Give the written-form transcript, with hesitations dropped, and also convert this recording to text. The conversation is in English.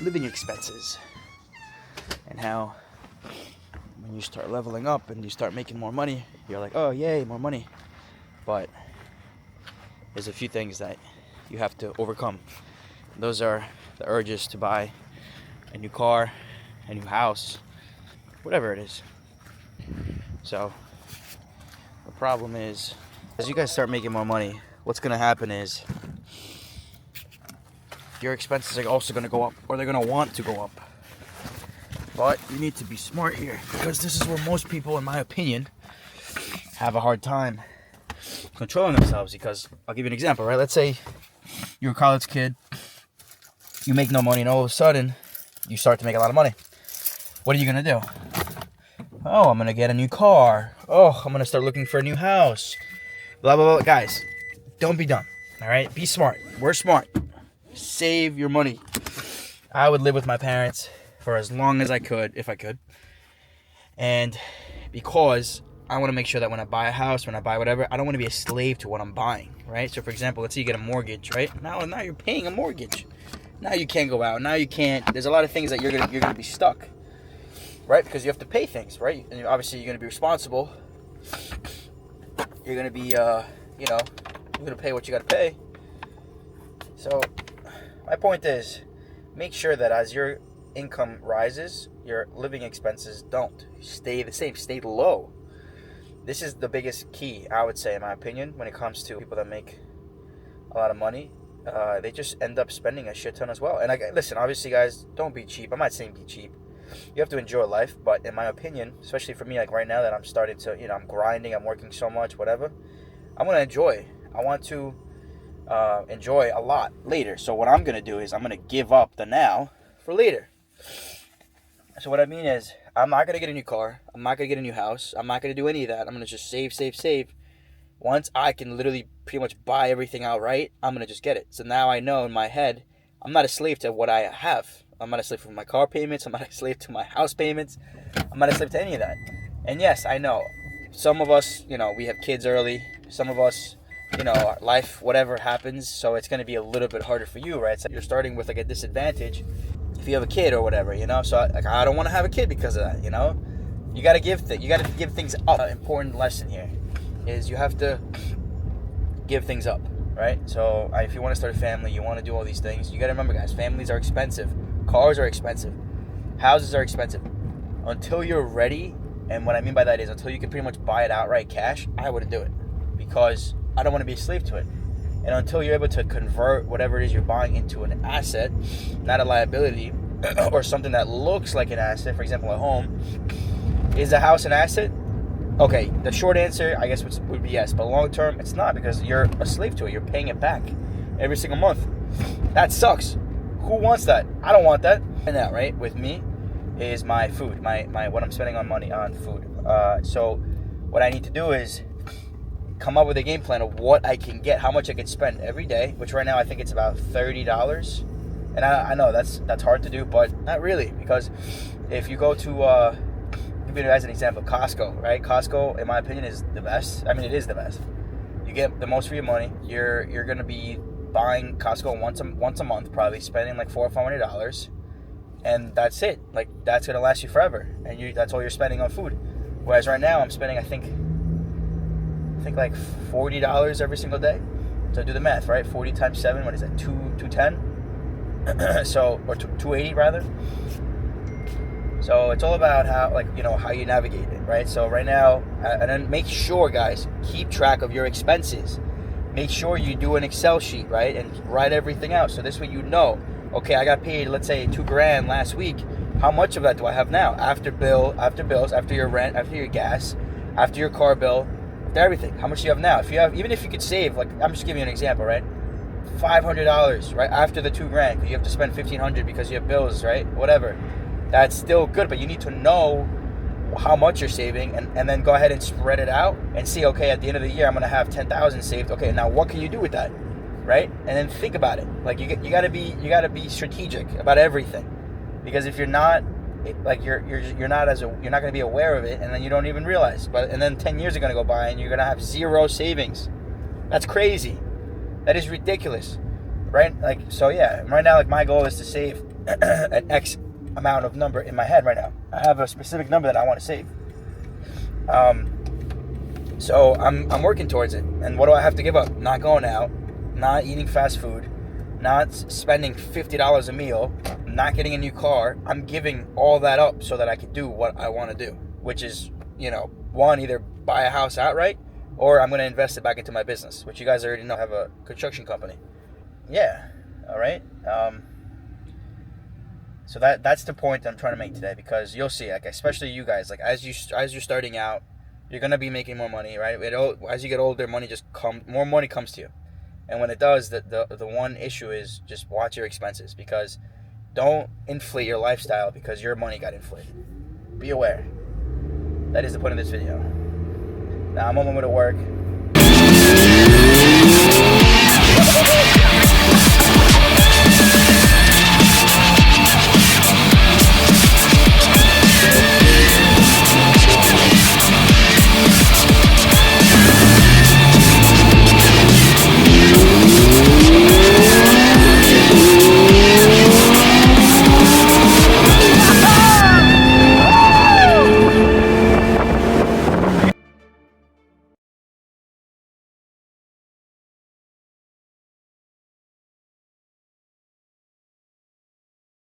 living expenses and how when you start leveling up and you start making more money, you're like, oh, yay, more money. But there's a few things that you have to overcome. Those are the urges to buy a new car, a new house, whatever it is. So the problem is, as you guys start making more money, what's going to happen is your expenses are also going to go up, or they're going to want to go up. But you need to be smart here, because this is where most people, in my opinion, have a hard time controlling themselves. Because I'll give you an example, right? Let's say you're a college kid, you make no money, and all of a sudden you start to make a lot of money. What are you going to do? Oh, I'm going to get a new car. Oh, I'm going to start looking for a new house. Blah, blah, blah. Guys, don't be dumb, all right? Be smart. We're smart. Save your money. I would live with my parents for as long as I could, if I could. And because I want to make sure that when I buy a house, when I buy whatever, I don't want to be a slave to what I'm buying, right? So, for example, let's say you get a mortgage, right? Now you're paying a mortgage. Now you can't go out. Now you can't. There's a lot of things that you're gonna be stuck, right? Because you have to pay things, right? And obviously you're gonna be responsible. You're gonna be, you're gonna pay what you gotta pay. So, my point is, make sure that as your income rises, your living expenses don't stay the same, stay low. This is the biggest key, I would say, in my opinion, when it comes to people that make a lot of money. They just end up spending a shit ton as well. And listen, obviously, guys, don't be cheap. I'm not saying be cheap. You have to enjoy life, but in my opinion, especially for me, like right now that I'm starting to, I'm grinding, I'm working so much, whatever, I want to enjoy. I want to enjoy a lot later. So what I'm going to do is I'm going to give up the now for later. So what I mean is, I'm not going to get a new car. I'm not going to get a new house. I'm not going to do any of that. I'm going to just save. Once I can literally pretty much buy everything outright, I'm going to just get it. So now I know in my head, I'm not a slave to what I have. I'm not a slave to my car payments. I'm not a slave to my house payments. I'm not a slave to any of that. And yes, I know, some of us, we have kids early. Some of us, life, whatever happens, so it's going to be a little bit harder for you, right? So you're starting with a disadvantage if you have a kid or whatever, So I don't want to have a kid because of that, You got to give things up. An important lesson here is you have to give things up, right? So if you want to start a family, you want to do all these things, you got to remember, guys, families are expensive. Cars are expensive. Houses are expensive. Until you're ready, and what I mean by that is until you can pretty much buy it outright cash, I wouldn't do it because I don't want to be a slave to it. And until you're able to convert whatever it is you're buying into an asset, not a liability, or something that looks like an asset, for example, a home, is a house an asset? Okay, the short answer, I guess, would be yes. But long term, it's not, because you're a slave to it. You're paying it back every single month. That sucks. Who wants that? I don't want that. And that, right, with me, is my food, my what I'm spending on money on food. So what I need to do is come up with a game plan of what I can get, how much I can spend every day, which right now I think it's about $30. And I know that's hard to do, but not really, because if you go to, I'll give you guys an example, Costco, right? Costco, in my opinion, is the best. I mean, it is the best. You get the most for your money. You're going to be buying Costco once a month, probably spending like $400 or $500, and that's it. Like, that's going to last you forever, and that's all you're spending on food. Whereas right now, I'm spending, I think like $40 every single day. So do the math, right? 40 times 7, what is that? 210. So, or 280 rather. So it's all about how you navigate it, right? So right now, and then make sure, guys, keep track of your expenses. Make sure you do an Excel sheet, right? And write everything out. So this way okay, I got paid, let's say $2,000 last week. How much of that do I have now? After bills, after your rent, after your gas, after your car bill, after everything. How much do you have now? Even if you could save, like, I'm just giving you an example, right? $500, right? After the $2,000, you have to spend $1,500 because you have bills, right? Whatever. That's still good, but you need to know how much you're saving, and then go ahead and spread it out and see, okay, at the end of the year, I'm going to have $10,000 saved. Okay, now what can you do with that, right? And then think about it. Like, you got to be strategic about everything, because if you're not, like, you're not going to be aware of it, and then you don't even realize. And then 10 years are going to go by, and you're going to have zero savings. That's crazy. That is ridiculous, right? Like, so yeah, right now, like, my goal is to save an X amount of number in my head right now. I have a specific number that I want to save. So I'm working towards it. And what do I have to give up? Not going out, not eating fast food, not spending $50 a meal, not getting a new car. I'm giving all that up so that I can do what I want to do, which is, one, either buy a house outright, or I'm going to invest it back into my business, which you guys already know I have a construction company. Yeah, all right. So that's the point I'm trying to make today, because you'll see, like, especially you guys, like, as you're starting out, you're gonna be making more money, right? As you get older, more money comes to you, and when it does, the one issue is just watch your expenses, because don't inflate your lifestyle because your money got inflated. Be aware. That is the point of this video. Now I'm on my way to work.